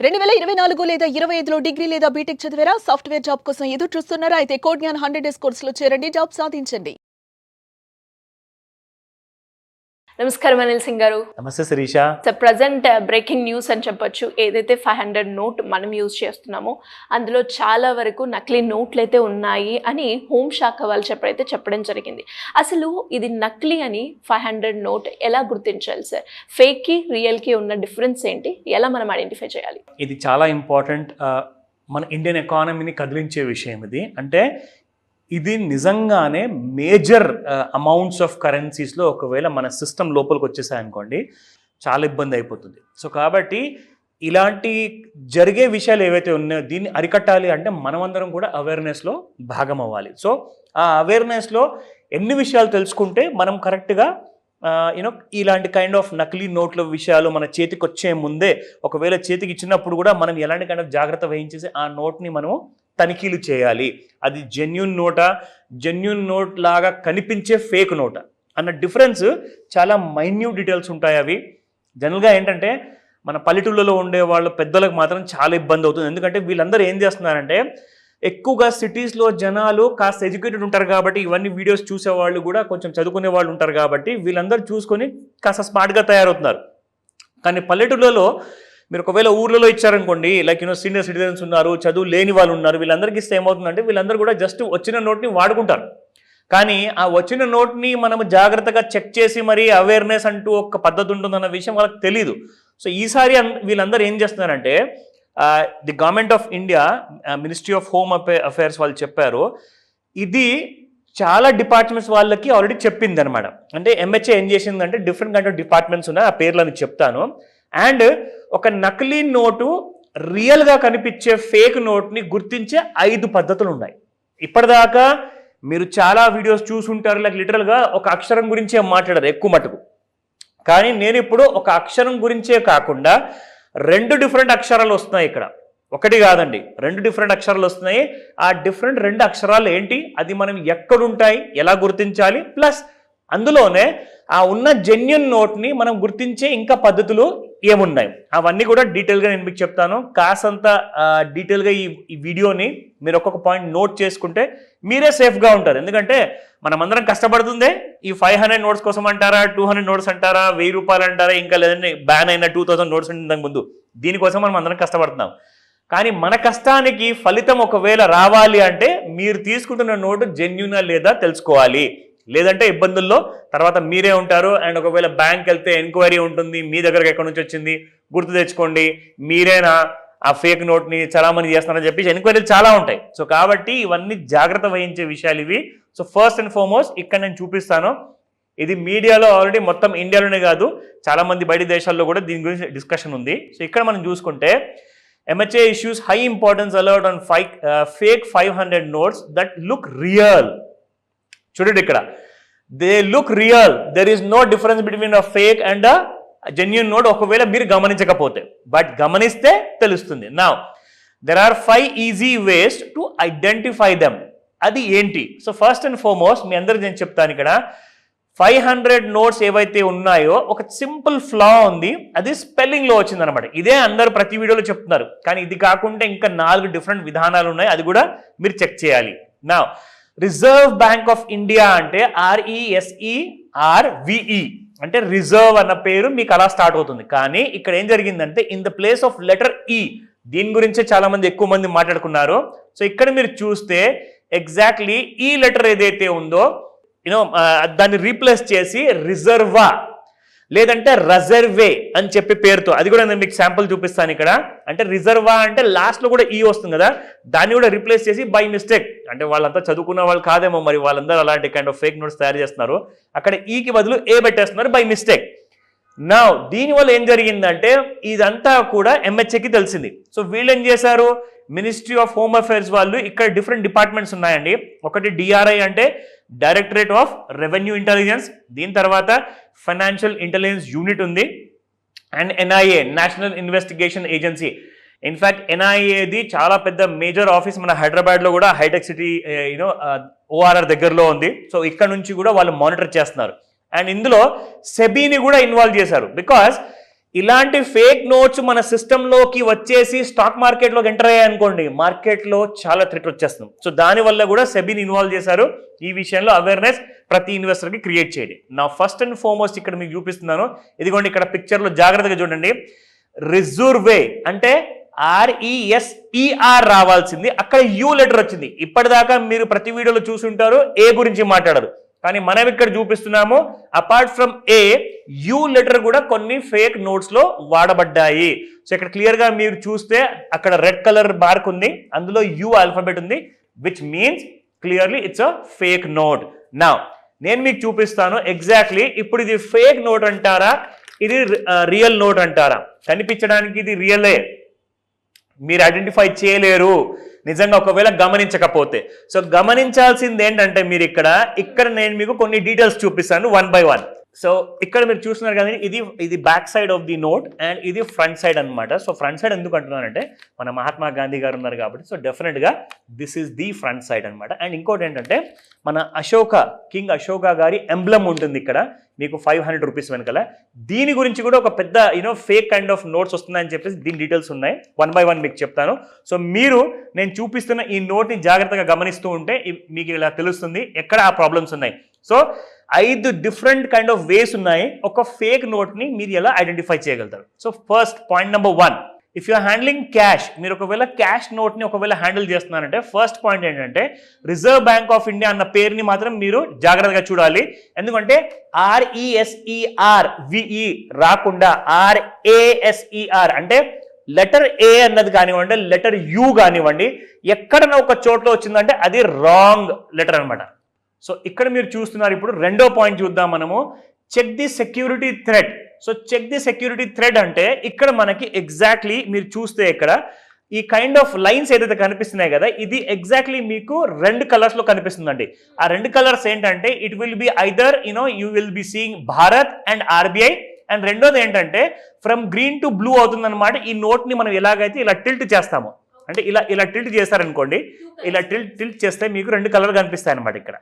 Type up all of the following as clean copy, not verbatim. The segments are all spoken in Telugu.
2024 లేదా 25లో డిగ్రీ లేదా బీటెక్ చదివారా? సాఫ్ట్‌వేర్ జాబ్ కోసం ఎదురు చూస్తున్నారా? అయితే కోడ్ జ్ఞాన్ 100 డేస్ కోర్సులో చేరండి, జాబ్ సాధించండి. నమస్కారం అనిల్ సింగ్ గారు. నమస్తే శిరీష. ప్రజెంట్ బ్రేకింగ్ న్యూస్ అని చెప్పొచ్చు. ఏదైతే 500 నోట్ మనం యూజ్ చేస్తున్నామో అందులో చాలా వరకు నకిలీ నోట్లు అయితే ఉన్నాయి అని హోంశాఖ వాళ్ళు చెప్పడం జరిగింది. అసలు ఇది నకిలీ అని 500 నోట్ ఎలా గుర్తించాలి సార్? ఫేక్కి రియల్కి ఉన్న డిఫరెన్స్ ఏంటి? ఎలా మనం ఐడెంటిఫై చేయాలి? ఇది చాలా ఇంపార్టెంట్. మన ఇండియన్ ఎకానమీని కదిలించే విషయం ఇది. అంటే ఇది నిజంగానే మేజర్ అమౌంట్స్ ఆఫ్ కరెన్సీస్లో ఒకవేళ మన సిస్టమ్ లోపలికి వచ్చేసాయనుకోండి చాలా ఇబ్బంది అయిపోతుంది. సో కాబట్టి ఇలాంటి జరిగే విషయాలు ఏవైతే ఉన్నాయో దీన్ని అరికట్టాలి అంటే మనమందరం కూడా అవేర్నెస్లో భాగం అవ్వాలి. సో ఆ అవేర్నెస్లో ఎన్ని విషయాలు తెలుసుకుంటే మనం కరెక్ట్గా ఇలాంటి కైండ్ ఆఫ్ నకిలీ నోట్ల విషయాలు మన చేతికి వచ్చే ముందే ఒకవేళ చేతికి ఇచ్చినప్పుడు కూడా మనం ఎలాంటి కైండ్ ఆఫ్ జాగ్రత్త వహించేసి ఆ నోట్ని మనము తనిఖీలు చేయాలి. అది జెన్యూన్ నోటా, జెన్యూన్ నోట్ లాగా కనిపించే ఫేక్ నోటా అన్న డిఫరెన్స్ చాలా మైన్యూట్ డీటెయిల్స్ ఉంటాయి. అవి జనరల్గా ఏంటంటే మన పల్లెటూళ్ళలో ఉండే వాళ్ళ పెద్దలకు మాత్రం చాలా ఇబ్బంది అవుతుంది. ఎందుకంటే వీళ్ళందరూ ఏం చేస్తున్నారంటే ఎక్కువగా సిటీస్లో జనాలు కాస్త ఎడ్యుకేటెడ్ ఉంటారు కాబట్టి ఇవన్నీ వీడియోస్ చూసేవాళ్ళు కూడా కొంచెం చదువుకునే వాళ్ళు ఉంటారు కాబట్టి వీళ్ళందరూ చూసుకొని కాస్త స్మార్ట్గా తయారవుతున్నారు. కానీ పల్లెటూళ్ళలో మీరు ఒకవేళ ఊర్లలో ఇచ్చారనుకోండి, లైక్ సీనియర్ సిటిజన్స్ ఉన్నారు, చదువు లేని వాళ్ళు ఉన్నారు, వీళ్ళందరికీ ఇస్తే ఏమవుతుందంటే వీళ్ళందరూ కూడా జస్ట్ వచ్చిన నోట్ని వాడుకుంటారు. కానీ ఆ వచ్చిన నోట్ని మనం జాగ్రత్తగా చెక్ చేసి మరి అవేర్నెస్ అంటూ ఒక పద్ధతి ఉంటుందన్న విషయం వాళ్ళకి తెలియదు. సో ఈసారి వీళ్ళందరూ ఏం చేస్తున్నారంటే the government of India ministry of home affairs వాళ్ళు చెప్పారు, ఇది చాలా డిపార్ట్మెంట్స్ వాళ్ళకి ఆల్రెడీ చెప్పింది అనమాట. అంటే ఎంహెచ్ఏ ఏం చేసిందంటే డిఫరెంట్ కైండ్ ఆఫ్ డిపార్ట్మెంట్స్ ఉన్నాయి, ఆ పేర్లను చెప్తాను. అండ్ ఒక నకిలీ నోటు రియల్గా కనిపించే ఫేక్ నోట్ని గుర్తించే 5 పద్ధతులు ఉన్నాయి. ఇప్పటిదాకా మీరు చాలా వీడియోస్ చూసుంటారు, లైక్ లిటరల్గా ఒక అక్షరం గురించే మాట్లాడారు ఎక్కువ మటుకు. కానీ నేను ఇప్పుడు ఒక అక్షరం గురించే కాకుండా 2 డిఫరెంట్ అక్షరాలు వస్తున్నాయి ఇక్కడ. ఒకటి కాదండి, 2 డిఫరెంట్ అక్షరాలు వస్తున్నాయి. ఆ డిఫరెంట్ 2 అక్షరాలు ఏంటి, అది మనం ఎక్కడుంటాయి, ఎలా గుర్తించాలి, ప్లస్ అందులోనే ఆ ఉన్న జెన్యూన్ నోట్ని మనం గుర్తించే ఇంకా పద్ధతులు ఏమున్నాయి అవన్నీ కూడా డీటెయిల్గా నేను మీకు చెప్తాను. కాసంత డీటెయిల్గా ఈ వీడియోని మీరు ఒక్కొక్క పాయింట్ నోట్ చేసుకుంటే మీరే సేఫ్గా ఉంటారు. ఎందుకంటే మనమందరం కష్టపడుతుందే ఈ 500 నోట్స్ కోసం అంటారా, 200 నోట్స్ అంటారా, 1000 రూపాయలు అంటారా, ఇంకా లేదంటే బ్యాన్ అయిన 2000 నోట్స్ ఇంతకు ముందు, దీనికోసం మనం అందరం కష్టపడుతున్నాం. కానీ మన కష్టానికి ఫలితం ఒకవేళ రావాలి అంటే మీరు తీసుకుంటున్న నోటు జెన్యూనా లేదా తెలుసుకోవాలి. లేదంటే ఇబ్బందుల్లో తర్వాత మీరే ఉంటారు. అండ్ ఒకవేళ బ్యాంక్ వెళ్తే ఎంక్వైరీ ఉంటుంది, మీ దగ్గరకు ఎక్కడి నుంచి వచ్చింది గుర్తు తెచ్చుకోండి, మీరేనా ఆ ఫేక్ నోట్ని చలామణి చేస్తున్నారని చెప్పి ఎంక్వైరీలు చాలా ఉంటాయి. సో కాబట్టి ఇవన్నీ జాగ్రత్త వహించే విషయాలు ఇవి. సో ఫస్ట్ అండ్ ఫార్మోస్ట్ ఇక్కడ నేను చూపిస్తాను, ఇది మీడియాలో ఆల్రెడీ మొత్తం ఇండియాలోనే కాదు చాలా మంది బయట దేశాల్లో కూడా దీని గురించి డిస్కషన్ ఉంది. సో ఇక్కడ మనం చూసుకుంటే MHA issues high importance alert on fake 500 notes that look real. చూడండి ఇక్కడ, they look real, there is no difference between a fake and a genuine note ఒకవేళ మీరు గమనించకపోతే, బట్ గమనిస్తే తెలుస్తుంది. Now there are 5 easy ways to identify them. అది ఏంటి? సో ఫస్ట్ అండ్ ఫార్మోస్ట్ మీ అందరికి నేను చెప్తాను, ఇక్కడ 500 నోట్స్ ఏవైతే ఉన్నాయో ఒక సింపుల్ ఫ్లా ఉంది, అది స్పెల్లింగ్లో వచ్చిందనమాట. ఇదే అందరూ ప్రతి వీడియోలో చెప్తున్నారు, కానీ ఇది కాకుండా ఇంకా 4 డిఫరెంట్ విధానాలు ఉన్నాయి, అది కూడా మీరు చెక్ చేయాలి. నా రిజర్వ్ బ్యాంక్ ఆఫ్ ఇండియా అంటే RESERVE అంటే రిజర్వ్ అన్న పేరు మీకు అలా స్టార్ట్ అవుతుంది. కానీ ఇక్కడ ఏం జరిగిందంటే in the place of letter E, దీని గురించే చాలా మంది ఎక్కువ మంది మాట్లాడుకున్నారు. సో ఇక్కడ మీరు చూస్తే ఎగ్జాక్ట్లీ ఈ లెటర్ ఏదైతే ఉందో దాన్ని రీప్లేస్ చేసి రిజర్వా లేదంటే రజర్వే అని చెప్పి పేరుతో, అది కూడా నేను మీకు శాంపుల్ చూపిస్తాను ఇక్కడ. అంటే రిజర్వా అంటే లాస్ట్లో కూడా ఈ వస్తుంది కదా, దాన్ని కూడా రీప్లేస్ చేసి బై మిస్టేక్, అంటే వాళ్ళంతా చదువుకున్న వాళ్ళు కాదేమో మరి వాళ్ళందరూ అలాంటి కైండ్ ఆఫ్ ఫేక్ నోట్స్ తయారు చేస్తున్నారు, అక్కడ ఈకి బదులు ఏ పెట్టేస్తున్నారు బై మిస్టేక్. నా దీనివల్ల ఏం జరిగిందంటే ఇదంతా కూడా MHAకి తెలిసింది. సో వీళ్ళు ఏం చేశారు, మినిస్ట్రీ ఆఫ్ హోమ్ అఫైర్స్ వాళ్ళు ఇక్కడ డిఫరెంట్ డిపార్ట్మెంట్స్ ఉన్నాయండి. ఒకటి DRI అంటే డైరెక్టరేట్ ఆఫ్ రెవెన్యూ ఇంటెలిజెన్స్, దీని తర్వాత ఫైనాన్షియల్ ఇంటెలిజెన్స్ యూనిట్ ఉంది, and NIA national investigation agency. In fact NIAది చాలా పెద్ద మేజర్ ఆఫీస్ మన హైదరాబాద్లో కూడా హైటెక్ సిటీ ORR దగ్గరలో ఉంది. సో ఇక్కడ నుంచి కూడా వాళ్ళు మానిటర్ చేస్తున్నారు. అండ్ ఇందులో సెబీని కూడా ఇన్వాల్వ్ చేశారు, బికాస్ ఇలాంటి ఫేక్ నోట్స్ మన సిస్టంలోకి వచ్చేసి స్టాక్ మార్కెట్లోకి ఎంటర్ అయ్యాయి అనుకోండి, మార్కెట్లో చాలా థ్రెట్ వచ్చేస్తుంది. సో దానివల్ల కూడా సెబీని ఇన్వాల్వ్ చేశారు ఈ విషయంలో అవేర్నెస్ ప్రతి ఇన్వెస్టర్కి క్రియేట్ చేయండి. నా ఫస్ట్ అండ్ ఫార్మోస్ట్ ఇక్కడ మీకు చూపిస్తున్నాను, ఇదిగోండి ఇక్కడ పిక్చర్లో జాగ్రత్తగా చూడండి. రిజర్వే అంటే RESER రావాల్సింది, అక్కడ యూ లెటర్ వచ్చింది. ఇప్పటిదాకా మీరు ప్రతి వీడియోలో చూసుంటారు ఏ గురించి మాట్లాడరు, కానీ మనం ఇక్కడ చూపిస్తున్నాము apart from A you letter కూడా కొన్ని ఫేక్ నోట్స్ లో వాడబడ్డాయి. సో ఇక్కడ క్లియర్ గా మీరు చూస్తే అక్కడ రెడ్ కలర్ మార్క్ ఉంది, అందులో యూ ఆల్ఫాబెట్ ఉంది, which means clearly it's a fake note. నా నేను మీకు చూపిస్తాను ఎగ్జాక్ట్లీ ఇప్పుడు ఇది ఫేక్ నోట్ అంటారా ఇది రియల్ నోట్ అంటారా. కనిపించడానికి ఇది రియలే, మీరు ఐడెంటిఫై చేయలేరు నిజంగా ఒకవేళ గమనించకపోతే. సో గమనించాల్సింది ఏంటంటే మీరు ఇక్కడ నేను మీకు కొన్ని డీటెయిల్స్ చూపిస్తాను 1 by 1. సో ఇక్కడ మీరు చూస్తున్నారు కదా, ఇది back side of the note and ఇది ఫ్రంట్ సైడ్ అనమాట. సో ఫ్రంట్ సైడ్ ఎందుకు అంటున్నానంటే మన మహాత్మా గాంధీ గారు ఉన్నారు కాబట్టి, సో డెఫినెట్గా this is the front side అనమాట. అండ్ ఇంకోటి ఏంటంటే మన కింగ్ అశోక గారి ఎంబ్లమ్ ఉంటుంది ఇక్కడ మీకు 500 రూపీస్ వెనకాల. దీని గురించి కూడా ఒక పెద్ద ఫేక్ కైండ్ ఆఫ్ నోట్స్ వస్తున్నాయని చెప్పేసి దీని డీటెయిల్స్ ఉన్నాయి, 1 by 1 మీకు చెప్తాను. సో మీరు నేను చూపిస్తున్న ఈ నోట్ని జాగ్రత్తగా గమనిస్తూ ఉంటే మీకు ఇలా తెలుస్తుంది ఎక్కడ ఆ ప్రాబ్లమ్స్ ఉన్నాయి. So 5 different kind of ways ఉన్నాయి ఒక ఫేక్ నోట్ని మీరు ఎలా ఐడెంటిఫై చేయగలుగుతారు. So first point number 1, if you're handling cash, మీరు ఒకవేళ క్యాష్ నోట్ని ఒకవేళ హ్యాండిల్ చేస్తున్నారంటే ఫస్ట్ పాయింట్ ఏంటంటే రిజర్వ్ బ్యాంక్ ఆఫ్ ఇండియా అన్న పేరుని మాత్రం మీరు జాగ్రత్తగా చూడాలి. ఎందుకంటే RESERVE రాకుండా RASER అంటే లెటర్ ఏ అన్నది కానివ్వండి, లెటర్ యూ కానివ్వండి, ఎక్కడన్నా ఒక చోట్ల వచ్చిందంటే అది రాంగ్ లెటర్ అనమాట. సో ఇక్కడ మీరు చూస్తున్నారు. ఇప్పుడు రెండో పాయింట్ చూద్దాం మనము, check the security thread. So check the security thread అంటే ఇక్కడ మనకి ఎగ్జాక్ట్లీ మీరు చూస్తే ఇక్కడ ఈ కైండ్ ఆఫ్ లైన్స్ ఏదైతే కనిపిస్తున్నాయి కదా, ఇది ఎగ్జాక్ట్లీ మీకు 2 కలర్స్ లో కనిపిస్తుందండి. ఆ 2 కలర్స్ ఏంటంటే it will be either you will be seeing Bharat and RBI, and రెండోది ఏంటంటే ఫ్రమ్ గ్రీన్ టు బ్లూ అవుతుంది అనమాట. ఈ నోట్ ని మనం ఎలాగైతే ఇలా టిల్ట్ చేస్తామో, అంటే ఇలా టిల్ట్ చేస్తారనుకోండి, ఇలా టిల్ట్ చేస్తే మీకు 2 కలర్ కనిపిస్తాయి అనమాట ఇక్కడ.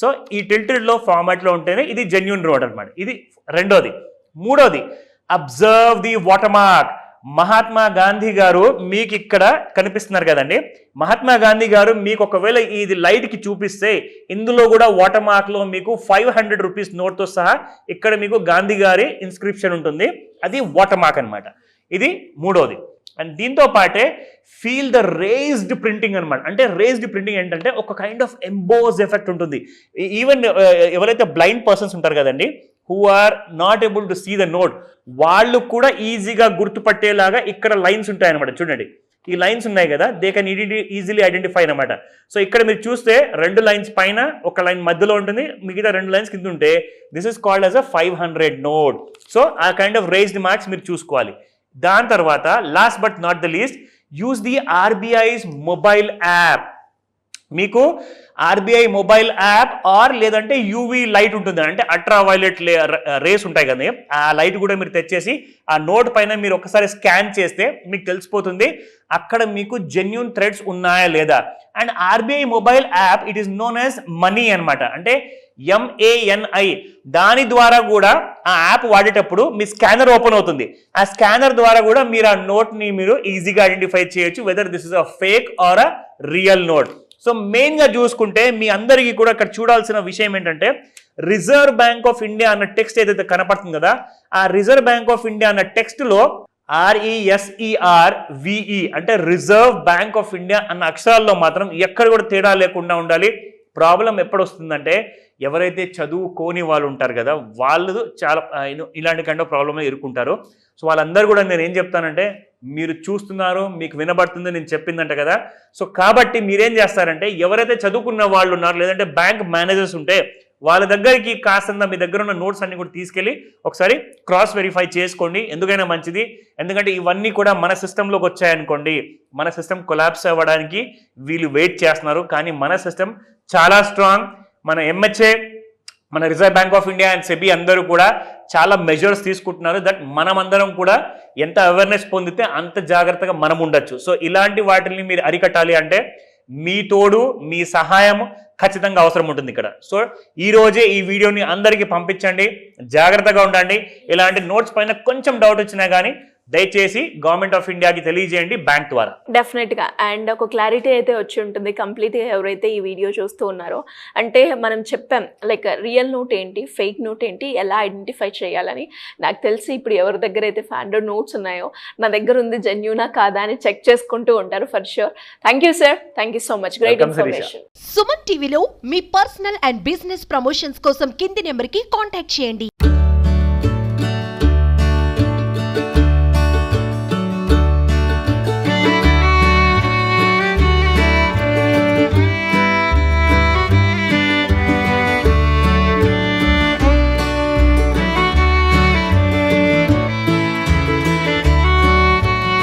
సో ఈ టిల్టెడ్ లో ఫార్మాట్ లో ఉంటేనే ఇది జెన్యూన్ నోట్ అనమాట. ఇది రెండోది. మూడోది, observe the water mark. Mahatma Gandhi గారు మీకు ఇక్కడ కనిపిస్తున్నారు కదండి, మహాత్మా గాంధీ గారు మీకు ఒకవేళ ఇది లైట్ కి చూపిస్తే ఇందులో కూడా వాటర్ మార్క్ లో మీకు 500 రూపీస్ నోట్ తో సహా ఇక్కడ మీకు గాంధీ గారి ఇన్స్క్రిప్షన్ ఉంటుంది, అది వాటర్ మార్క్ అనమాట. ఇది మూడోది. అండ్ దీంతో పాటే ఫీల్ ద రేజ్డ్ ప్రింటింగ్ అనమాట. అంటే రేజ్డ్ ప్రింటింగ్ ఏంటంటే ఒక కైండ్ ఆఫ్ ఎంబోజ్ ఎఫెక్ట్ ఉంటుంది. ఈవెన్ ఎవరైతే బ్లైండ్ పర్సన్స్ ఉంటారు కదండి, who are not able to see the note, వాళ్ళు కూడా ఈజీగా గుర్తుపట్టేలాగా ఇక్కడ లైన్స్ ఉంటాయి అనమాట. చూడండి ఈ లైన్స్ ఉన్నాయి కదా, దే కెన్ ఈజీలీ ఐడెంటిఫై అనమాట. సో ఇక్కడ మీరు చూస్తే 2 లైన్స్ పైన ఒక లైన్ మధ్యలో ఉంటుంది, మిగతా 2 లైన్స్ కింద ఉంటే this is called as a 500 note. So ఆ కైండ్ ఆఫ్ రేజ్డ్ మార్క్స్ మీరు చూసుకోవాలి. దాని తర్వాత last but not the least, use the RBI's mobile app. మీకు RBI మొబైల్ యాప్ ఆర్ లేదంటే యూవీ లైట్ ఉంటుంది, అంటే అల్ట్రా వైలెట్ రేస్ ఉంటాయి కదా, ఆ లైట్ కూడా మీరు తెచ్చేసి ఆ నోట్ పైన మీరు ఒకసారి స్కాన్ చేస్తే మీకు తెలిసిపోతుంది అక్కడ మీకు జెన్యూన్ థ్రెడ్స్ ఉన్నాయా లేదా. And RBI mobile app it is known as money అనమాట, అంటే MANI. దాని ద్వారా కూడా ఆ యాప్ వాడేటప్పుడు మీ స్కానర్ ఓపెన్ అవుతుంది, ఆ స్కానర్ ద్వారా కూడా మీరు ఆ నోట్ ని మీరు ఈజీగా ఐడెంటిఫై చేయొచ్చు whether this is a fake are a real note. So main గా చూసుకుంటే మీ అందరికీ కూడా ఇక్కడ చూడాల్సిన విషయం ఏంటంటే రిజర్వ్ బ్యాంక్ ఆఫ్ ఇండియా అన్న టెక్స్ట్ ఏదైతే కనపడుతుంది కదా, ఆ రిజర్వ్ బ్యాంక్ ఆఫ్ ఇండియా అన్న టెక్స్ట్ లో RESERVE అంటే రిజర్వ్ బ్యాంక్ ఆఫ్ ఇండియా అన్న అక్షరాల్లో మాత్రం ఎక్కడ కూడా తేడా లేకుండా ఉండాలి. ప్రాబ్లం ఎప్పుడు వస్తుందంటే ఎవరైతే చదువుకోని వాళ్ళు ఉంటారు కదా, వాళ్ళు చాలా ఇలాంటి కైండ్ ఆఫ్ ప్రాబ్లమ్లో ఇరుక్కుంటారు. సో వాళ్ళందరూ కూడా నేను ఏం చెప్తానంటే, మీరు చూస్తున్నారు, మీకు వినబడుతుంది నేను చెప్పిందంట కదా, సో కాబట్టి మీరేం చేస్తారంటే ఎవరైతే చదువుకున్న వాళ్ళు ఉన్నారు లేదంటే బ్యాంక్ మేనేజర్స్ ఉంటే వాళ్ళ దగ్గరికి కాస్తంత మీ దగ్గర ఉన్న నోట్స్ అన్ని కూడా తీసుకెళ్ళి ఒకసారి క్రాస్ వెరిఫై చేసుకోండి, ఎందుకైనా మంచిది. ఎందుకంటే ఇవన్నీ కూడా మన సిస్టంలోకి వచ్చాయనుకోండి, మన సిస్టమ్ కొలాప్స్ అవ్వడానికి వీళ్ళు వెయిట్ చేస్తున్నారు. కానీ మన సిస్టమ్ చాలా స్ట్రాంగ్. మన MHA, మన reserve Bank of India and SEBI అందరూ కూడా చాలా మెజర్స్ తీసుకుంటున్నారు దట్ మనమందరం కూడా ఎంత అవేర్నెస్ పొందితే అంత జాగ్రత్తగా మనం ఉండొచ్చు. సో ఇలాంటి వాటిని మీరు అరికట్టాలి అంటే మీ తోడు మీ సహాయం ఖచ్చితంగా అవసరం ఉంటుంది ఇక్కడ. సో ఈ రోజే ఈ వీడియోని అందరికీ పంపించండి, జాగ్రత్తగా ఉండండి. ఇలాంటి నోట్స్ పైన కొంచెం డౌట్ వచ్చినా కానీ దయచేసి గవర్నమెంట్ ఆఫ్ ఇండియాకి తెలియజేయండి బ్యాంక్ ద్వారా. డెఫినెట్గా. అండ్ ఒక క్లారిటీ అయితే వచ్చి ఉంటుంది కంప్లీట్గా ఎవరైతే ఈ వీడియో చూస్తూ ఉన్నారో. అంటే మనం చెప్పాం లైక్ రియల్ నోట్ ఏంటి, ఫేక్ నోట్ ఏంటి, ఎలా ఐడెంటిఫై చేయాలని. నాకు తెలిసి ఇప్పుడు ఎవరి దగ్గర అయితే 500 నోట్స్ ఉన్నాయో నా దగ్గర ఉంది జెన్యూనా కాదా అని చెక్ చేసుకుంటూ ఉంటారు for sure. Thank you sir, thank you so much, great information. Suman టీవీలో మీ పర్సనల్ అండ్ బిజినెస్ ప్రమోషన్స్ కోసం కింది నెంబర్కి కాంటాక్ట్ చేయండి.